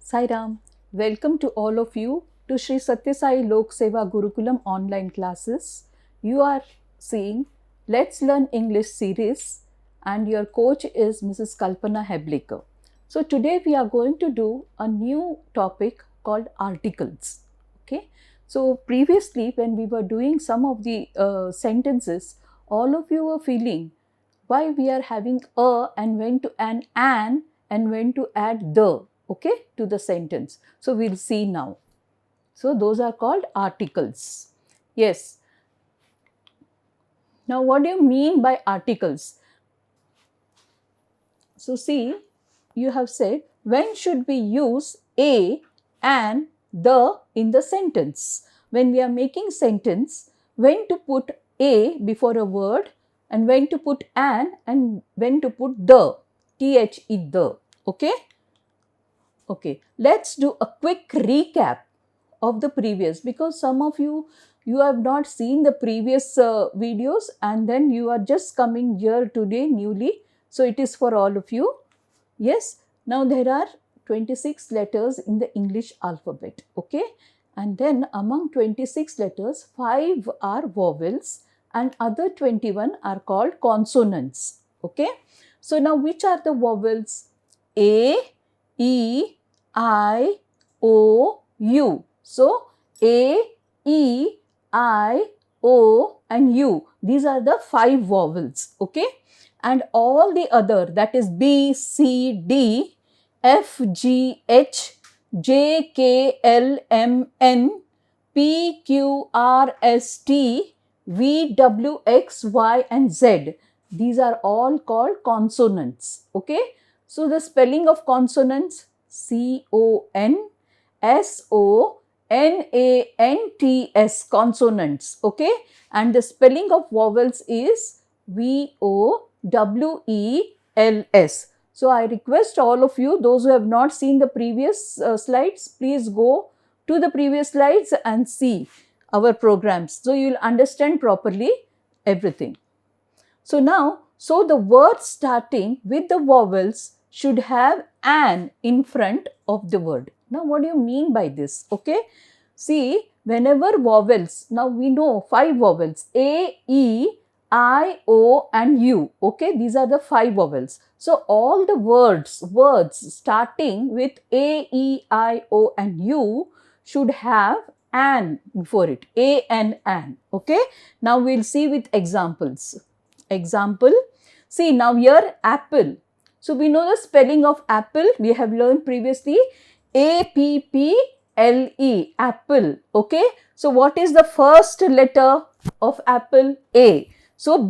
Sai Ram, welcome to all of you to Sri Satya Sai Lok Seva Gurukulam online classes. You are seeing Let's Learn English series and your coach is Mrs. Kalpana Heblikar. So today we are going to do a new topic called articles. Okay. So previously when we were doing some of the sentences, all of you were feeling why we are having a and when to an and when to add the, okay, to the sentence. So we'll see now. So those are called articles. Yes. Now what do you mean by articles? So see, you have said when should we use a and the in the sentence? When we are making sentence, when to put a before a word and when to put an and when to put the, the, okay? Okay, let's do a quick recap of the previous, because some of you have not seen the previous videos and then you are just coming here today newly. So it is for all of you. Yes, now there are 26 letters in the English alphabet, okay? And then among 26 letters, 5 are vowels and other 21 are called consonants, okay? So now which are the vowels? A, E, I, O, U. So A, E, I, O and U. These are the 5 vowels, okay? And all the other, that is B, C, D, F, G, H, J, K, L, M, N, P, Q, R, S, T, V, W, X, Y and Z. These are all called consonants, okay? So the spelling of consonants, C-O-N-S-O-N-A-N-T-S, consonants, okay? And the spelling of vowels is V-O-W-E-L-S. So I request all of you, those who have not seen the previous slides, please go to the previous slides and see our programs. So you will understand properly everything. So now, so the words starting with the vowels should have an in front of the word. Now, what do you mean by this? Okay. See, whenever vowels, now we know 5 vowels, A, E, I, O and U. Okay. These are the 5 vowels. So, all the words starting with A, E, I, O and U should have an before it. A and an. Okay. Now, we will see with examples. Example, see now here apple. So we know the spelling of apple. We have learned previously A-P-P-L-E, apple. Okay. So what is the first letter of apple? A. So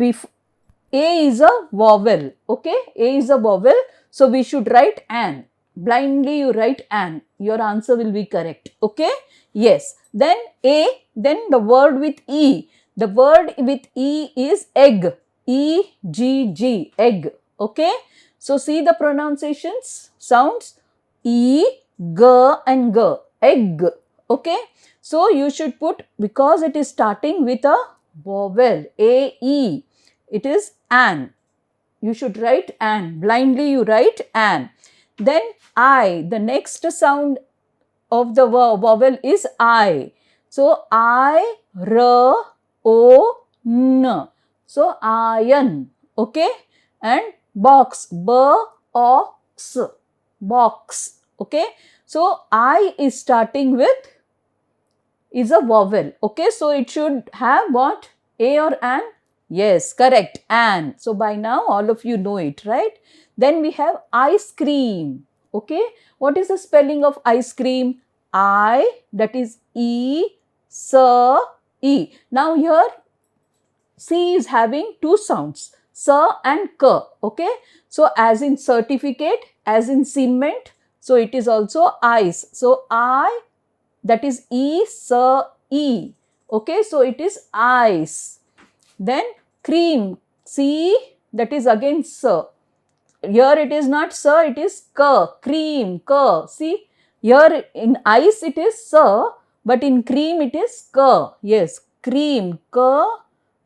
A is a vowel. Okay. A is a vowel. So we should write an. Blindly you write an. Your answer will be correct. Okay. Yes. Then A. Then the word with E. The word with E is egg. E-G-G, egg, okay? So, see the pronunciations, sounds, E, G and G, egg, okay? So, you should put, because it is starting with a vowel, A-E, it is an. You should write an, blindly you write an. Then I, the next sound of the vowel is I. So, I, R, O, N. So, iron, okay? And box, B-O-X, box, okay? So, I is starting with, is a vowel, okay? So, it should have what? A or an? Yes, correct, an. So, by now, all of you know it, right? Then we have ice cream, okay? What is the spelling of ice cream? I, that is E, S, E. Now, here, C is having 2 sounds, S and K, okay? So, as in certificate, as in cement, so it is also ice. So, I, that is E, S, E, okay? So, it is ice. Then, cream, C, that is again S. Here it is not S, it is K, cream, K. See, here in ice it is S, but in cream it is K. Yes, cream, K,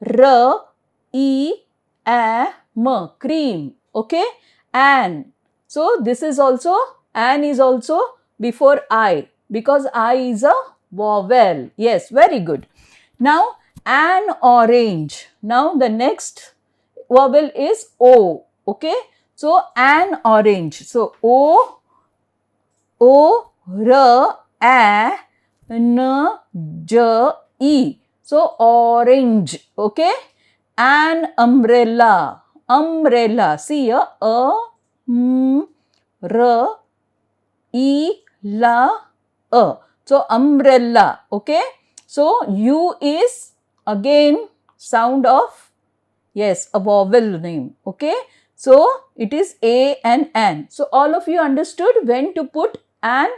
R, E, A, M, cream, okay? And so this is also, an is also before I, because I is a vowel. Yes, very good. Now, an orange. Now, the next vowel is O. Okay. So, an orange. So, O, R, A, N, J, E. So, orange. Okay. An umbrella. Umbrella. See here. R, E, La, A. So, umbrella. Okay. So, U is again sound of, yes, a vowel name. Okay. So, it is A and an. So, all of you understood when to put an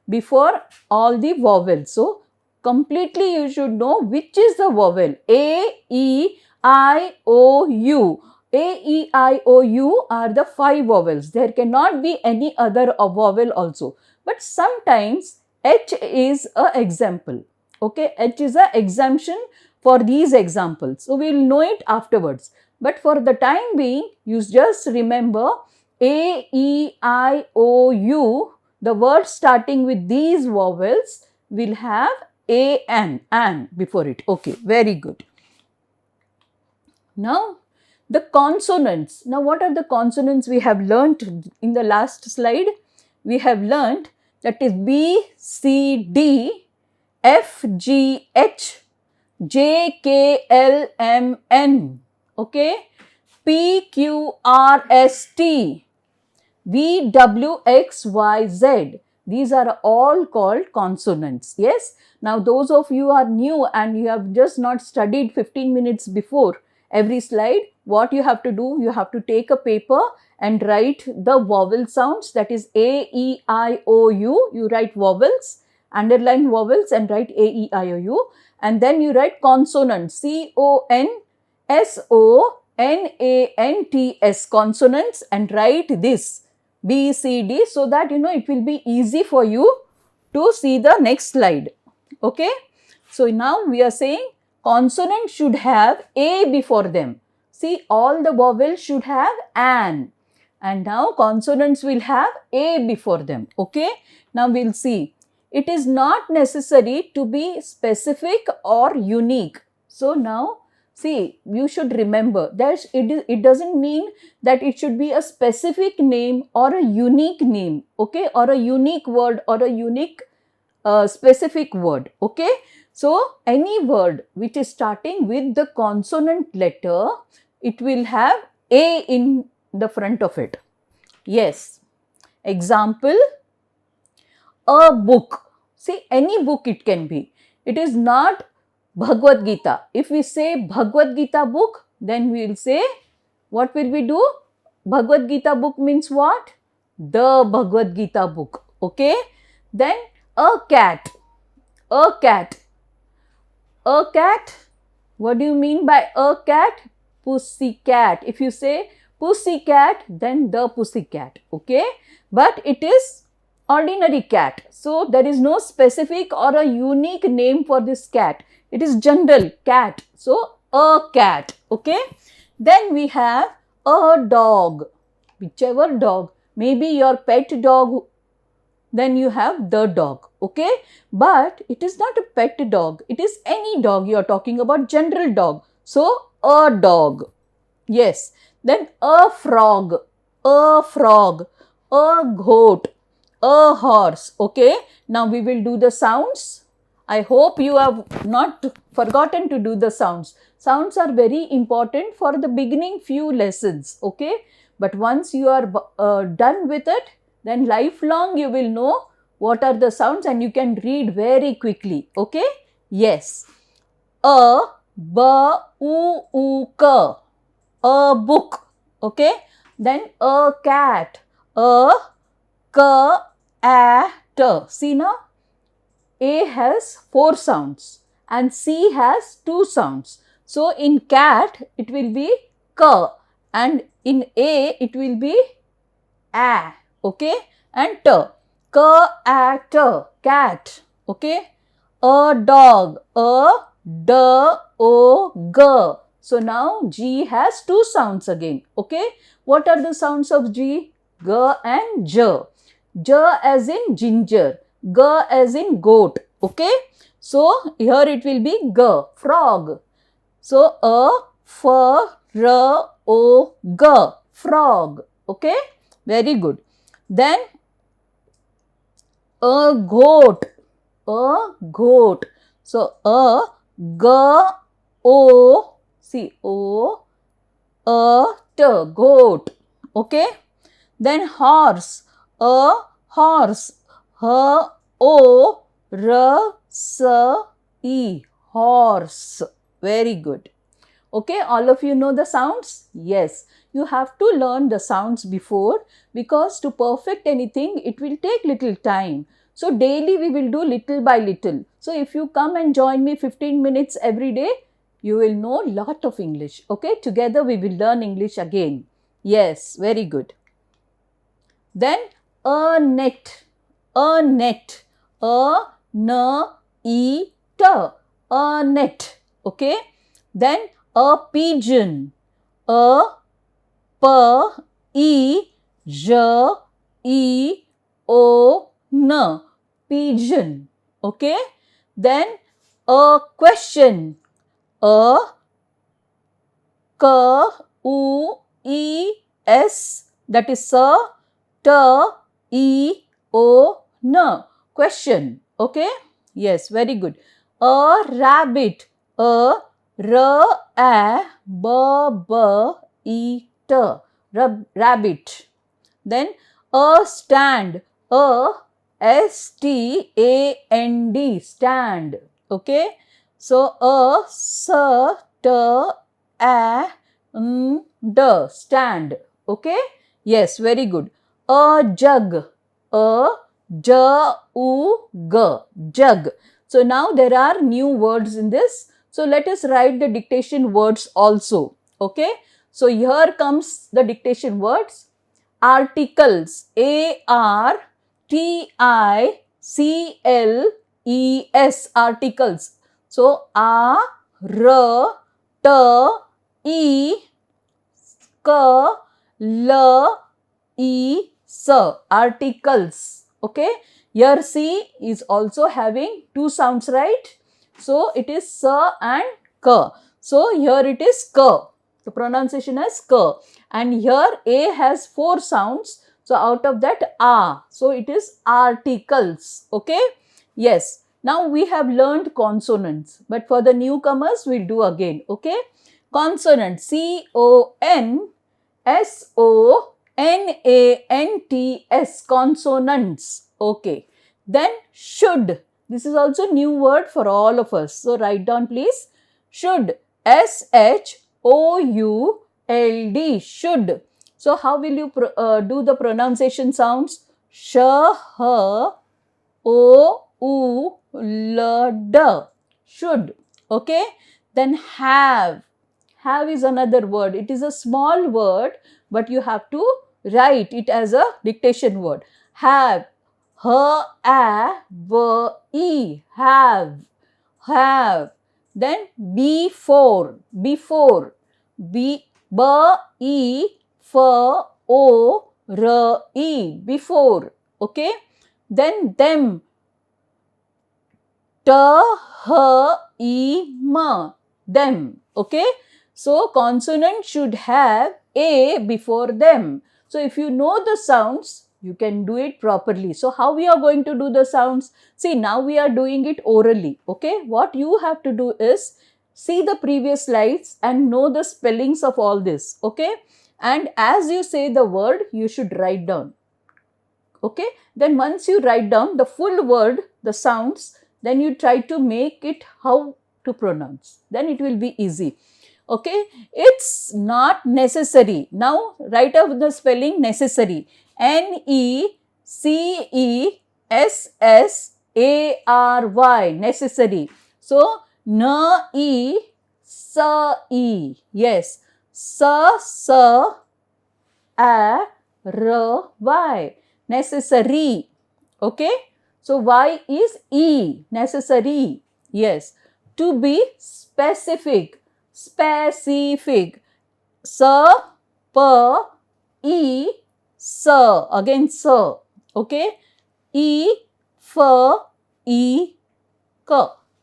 before all the vowels. So, completely you should know which is the vowel. A, E, I, O, U. A, E, I, O, U are the 5 vowels. There cannot be any other vowel also. But sometimes H is an example. Okay, H is an exemption for these examples. So, we will know it afterwards. But for the time being, you just remember A, E, I, O, U. The words starting with these vowels will have A, an before it. Okay, very good. Now, the consonants. Now, what are the consonants we have learnt in the last slide? We have learnt that is B, C, D, F, G, H, J, K, L, M, N. Okay. P, Q, R, S, T, V, W, X, Y, Z. These are all called consonants. Yes. Now, those of you are new and you have just not studied 15 minutes before every slide, what you have to do, you have to take a paper and write the vowel sounds, that is A, E, I, O, U. You write vowels, underline vowels and write A, E, I, O, U. And then you write consonants, C, O, N, S, O, N, A, N, T, S, consonants, and write this B, C, D, so that it will be easy for you to see the next slide. Okay. So, now we are saying consonant should have A before them. See, all the vowels should have an, and now consonants will have A before them. Okay. Now, we will see. It is not necessary to be specific or unique. So, now see, you should remember that it doesn't mean that it should be a specific name or a unique name, okay, or a unique word or a unique specific word, okay. So, any word which is starting with the consonant letter, it will have A in the front of it. Yes. Example, a book. See, any book it can be. It is not Bhagavad Gita. If we say Bhagavad Gita book, then we will say, what will we do? Bhagavad Gita book means what? The Bhagavad Gita book. Okay. Then a cat. A cat. A cat. What do you mean by a cat? Pussy cat. If you say pussy cat, then the pussy cat. Okay. But it is ordinary cat. So, there is no specific or a unique name for this cat. It is general cat. So, a cat. Okay. Then we have a dog. Whichever dog. Maybe your pet dog. Then you have the dog. Okay. But it is not a pet dog. It is any dog. You are talking about general dog. So, a dog. Yes. Then a frog. A frog. A goat. A horse. Okay. Now, we will do the sounds. I hope you have not forgotten to do the sounds. Sounds are very important for the beginning few lessons, okay? But once you are done with it, then lifelong you will know what are the sounds and you can read very quickly, okay? Yes. A, B, U, K. A book, okay? Then a cat. A, K, A, T. See now? A has 4 sounds and C has 2 sounds. So, in cat, it will be K, and in A, it will be A, okay, and T. K, A, T, cat, okay. A dog, A, D, O, G. So, now G has 2 sounds again, okay. What are the sounds of G? G and J. J as in ginger, G as in goat. Okay, so here it will be G, frog. So a, f, r, o, g, frog. Okay, very good. Then a goat, a goat. So a, g, o, see o, a, t, goat. Okay. Then horse, a horse, h, o, r, s, e, horse. Very good. Okay, all of you know the sounds? Yes, you have to learn the sounds before, because to perfect anything, it will take little time. So daily we will do little by little. So if you come and join me 15 minutes every day, you will know lot of English. Okay, together we will learn English again. Yes, very good. Then a net, a net, a, n, e, t, a net. Okay. Then a pigeon, a, p, e, j, e, o, n, pigeon. Okay. Then a question, a, k, u, e, s, that is sir, t, e, o, n, question. Okay. Yes, very good. A rabbit, a, r, a, b, b, e, t, rabbit. Then a stand, a, s, t, a, n, d, stand. Okay. So a, s, t, a, n, d, stand. Okay. Yes, very good. A jug, a, j, u, g, jug. So now there are new words in this. So let us write the dictation words also. Okay. So here comes the dictation words. Articles, A, R, T, I, C, L, E, S, articles. So A, R, T, E, K, L, E, S, articles. Okay. Here C is also having two sounds, right? So it is S and K. So here it is K. The pronunciation is K. And here A has four sounds. So out of that A. So it is articles. Okay. Yes. Now we have learned consonants. But for the newcomers, we'll do again. Okay. Consonant, C-O-N, S-O-N-A-N-T-S, consonants. Okay. Then should. This is also new word for all of us. So write down please. Should. S-H-O-U-L-D. Should. So how will you do the pronunciation sounds? Sh, h, o, u, l, d. Should. Okay. Then have. Have is another word. It is a small word, but you have to write it as a dictation word. Have. H-A-V-E. Have. Have. Then before. Before. B-E-F-O-R-E. Before. Okay. Then them. T-H-E-M. Them. Okay. So consonant should have A before them. So if you know the sounds, you can do it properly. So how we are going to do the sounds? See, now we are doing it orally. Okay. What you have to do is see the previous slides and know the spellings of all this. Okay. And as you say the word, you should write down. Okay. Then once you write down the full word, the sounds, then you try to make it how to pronounce. Then it will be easy. Okay. It's not necessary. Now write out the spelling necessary. N-E-C-E-S-S-A-R-Y. Necessary. So N-E-S-E. Yes. S-S-A-R-Y. Necessary. Okay. So Y is E. Necessary. Yes. To be specific. Specific. S, P, E, S. Again S. Okay. E, f, e, k.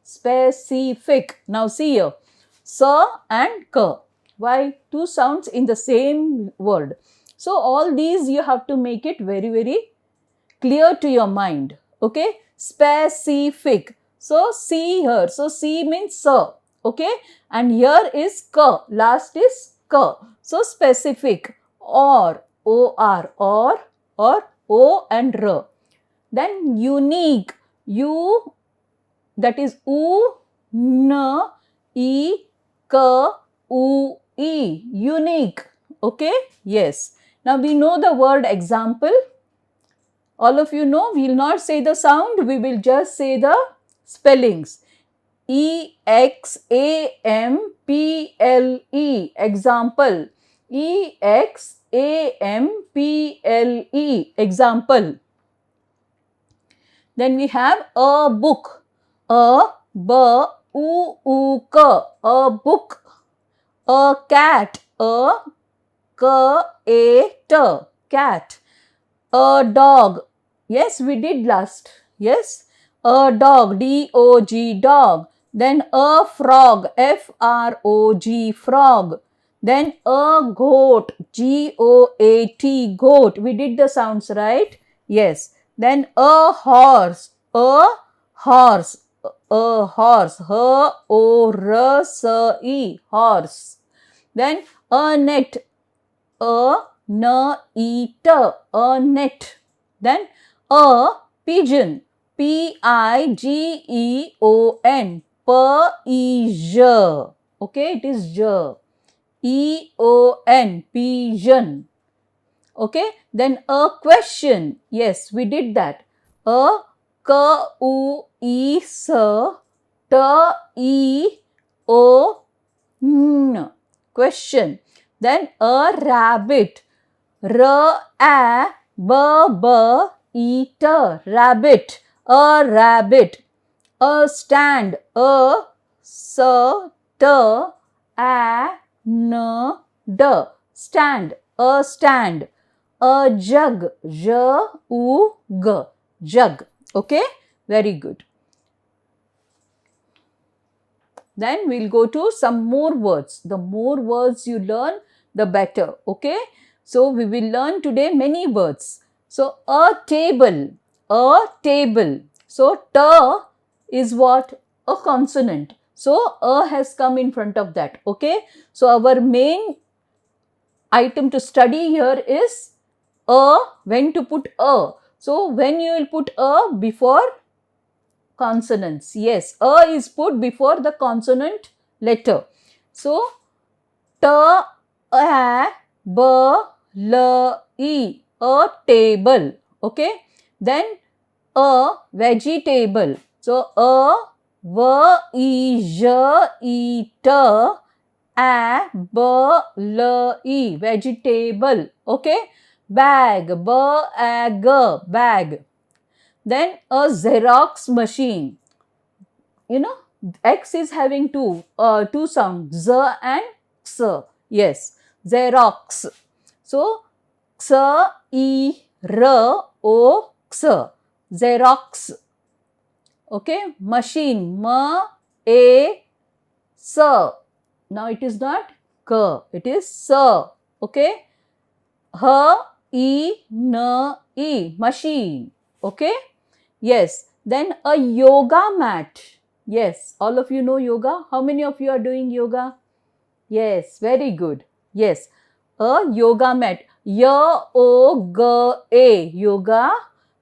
Specific. Now see here. S and k. Why? Two sounds in the same word. So all these you have to make it very, very clear to your mind. Okay. Specific. So see here. So C means sir. Okay. And here is k. Last is k. So specific. Or or o and r. Then unique. U, that is u, n, e, k, u, e. Unique. Okay. Yes. Now we know the word example. All of you know, we will not say the sound, we will just say the spellings. E-X-A-M-P-L-E, example. E-X-A-M-P-L-E, example. Then we have a book. A-B-U-U-K, a book. A cat. A-K-A-T, cat. A dog. Yes, we did last. Yes. A dog. D-O-G, dog. Then a frog. F-R-O-G, frog. Then a goat. G-O-A-T, goat. We did the sounds, right? Yes. Then a horse. A horse. A horse. H-O-R-S-E, horse. Then a net. A-N-E-T, a net. Then a pigeon. P-I-G-E-O-N, P-E-J. Okay, it is J. E-O-N, pigeon. Okay, then a question. Yes, we did that. A K-U-E-S, T-E-O-N, question. Then a rabbit. R-A-B-B-E-T, rabbit. A rabbit. A stand. A-S-T-A-N-D, stand. A stand. A jug. J-U-G, jug. Okay, very good. Then we'll go to some more words. The more words you learn, the better. Okay. So we will learn today many words. So a table. A table. So T is what? A consonant. So a has come in front of that. Okay. So our main item to study here is a, when to put a. So when you will put a before consonants. Yes, a is put before the consonant letter. So T, A, B, L, E, a table. Okay. Then a vegetable. So a, V, E, J, E, T, A, B, L, E, vegetable. Okay. Bag. B, A, G, bag. Then a Xerox machine. You know, X is having two sounds, Z and X. Yes, Xerox. So, X, E, R, O, X. Xerox. Okay, machine. M, A, S. Now it is not K, it is S. Okay. H, E, N, E, machine. Okay. Yes. Then a yoga mat. Yes. All of you know yoga. How many of you are doing yoga? Yes. Very good. Yes. A yoga mat. Y-O-G-A. Yoga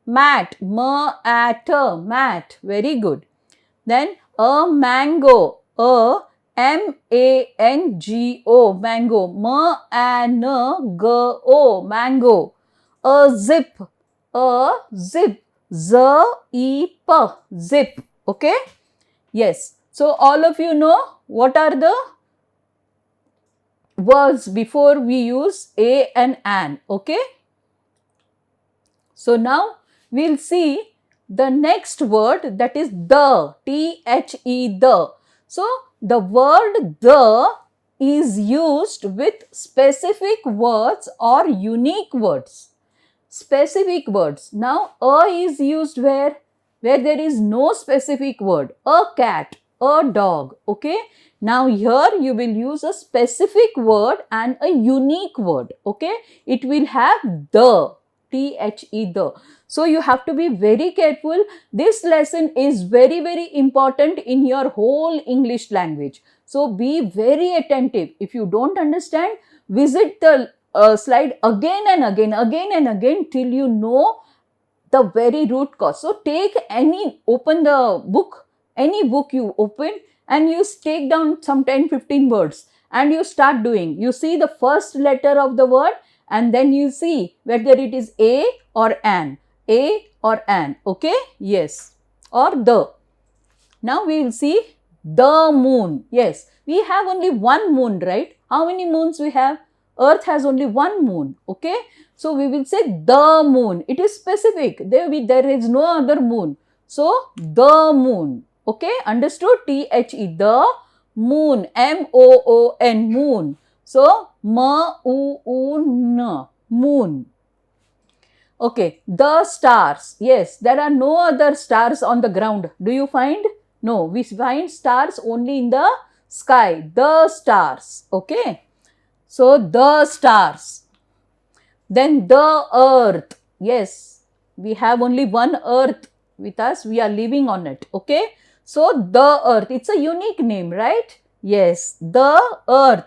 mat. M-A-T. Mat. Very good. Then a mango. A M-A-N-G-O. Mango. M-A-N-G-O. Mango. A zip. A zip. Z-E-P, zip. Okay. Yes. So all of you know what are the words before we use a and an. Okay. So now we'll see the next word, that is the. T-H-E, the. So the word the is used with specific words or unique words. specific words. Now, a is used where there is no specific word. A cat, a dog. Okay. Now, here you will use a specific word and a unique word. Okay. It will have the, the, the. So, you have to be very careful. This lesson is very, very important in your whole English language. So, be very attentive. If you don't understand, visit the slide again and again till you know the very root cause. So, open the book, any book you open, and you take down some 10-15 words and you start doing. You see the first letter of the word and then you see whether it is a or an. A or an. Okay? Yes. Or the. Now we will see the moon. Yes. We have only one moon, right? How many moons we have? Earth has only one moon. Okay? So we will say the moon. It is specific. There is no other moon. So the moon. Okay? Understood? T-H-E. The moon. M-O-O-N. Moon. So ma-u-u-n. Moon. Okay, the stars. Yes, there are no other stars on the ground. Do you find? No, we find stars only in the sky. The stars. Okay. So, the stars. Then the earth. Yes, we have only one earth with us. We are living on it. Okay. So, the earth. It's a unique name, right? Yes, the earth.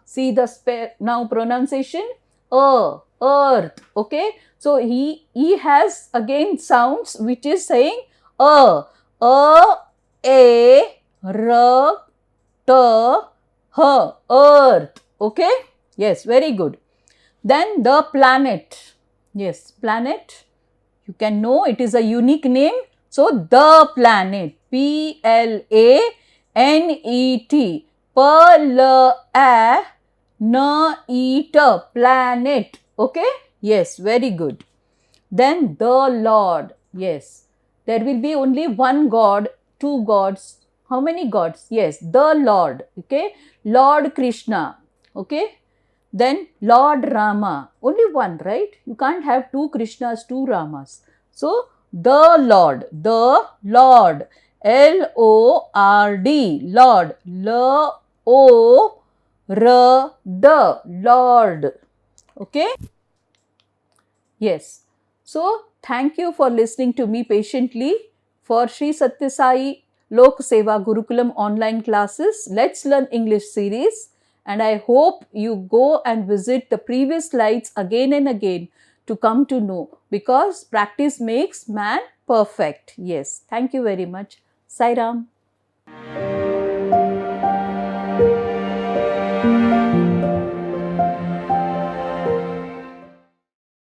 See the now pronunciation. Earth. Okay. So, he has again sounds which is saying a, r, t, h, earth. Okay. Yes, very good. Then the planet. Yes, planet. You can know it is a unique name. So, the planet. P-L-A-N-E-T. P-L-A-N-E-T. Planet. Okay. Yes, very good. Then the Lord. Yes. There will be only one God, two gods. How many gods? Yes, the Lord. Okay. Lord Krishna. Okay. Then Lord Rama. Only one, right? You can't have two Krishnas, two Ramas. So, the Lord. The Lord. L-O-R-D. Lord. L-O-R-D. Lord. Okay. Yes. So, thank you for listening to me patiently for Sri Satya Sai Lok Seva Gurukulam online classes. Let's Learn English series. And I hope you go and visit the previous slides again and again to come to know, because practice makes man perfect. Yes. Thank you very much. Sai Ram.